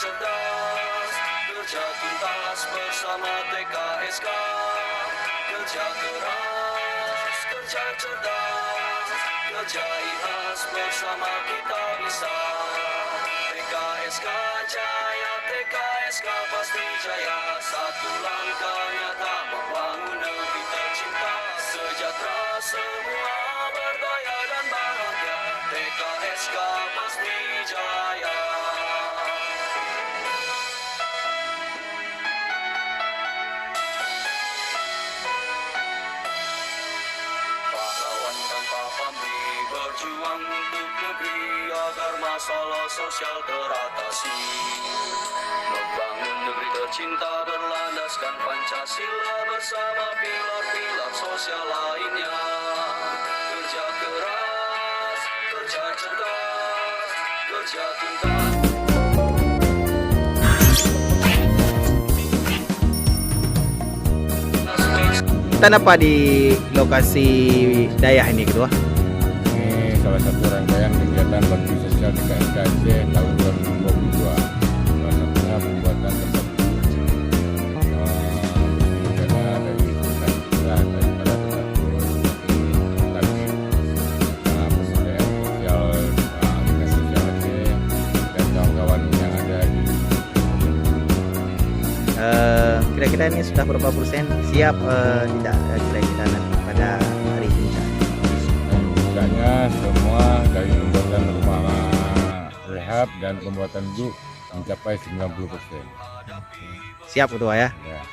cerdas, kerja tuntas bersama TKSK. Kerja keras, kerja cerdas, kerja ikhlas bersama kita bisa. TKSK jaya, TKSK pasti jaya. Satu langkah nyata membangun negeri tercinta. Sejahtera semua berdaya dan bahagia. TKSK pasti jaya. Pahlawan tanpa pamrih berjuang untuk negeri agar masalah sosial teratasi. Membangun negeri tercinta berlandaskan Pancasila bersama pilar-pilar sosial lainnya. Kerja keras, kerja cerdas, kerja tuntas. Kita apa di lokasi Dayak ini ketua? Ini salah satu rangkaian kegiatan bakti sosial TKSK tahun 2022. Salah satunya pembuatan tempat karena dari pusat daripada tadi persediaan sosial dinas sosial Aceh dan kawan-kawan yang ada di Kira-kira ini sudah berapa persen siap tidak kira-kira nanti pada hari ini? Misalnya semua dari pembuatan rumah rehab dan pembuatan guru mencapai 90%. Siap ketua ya? Ya.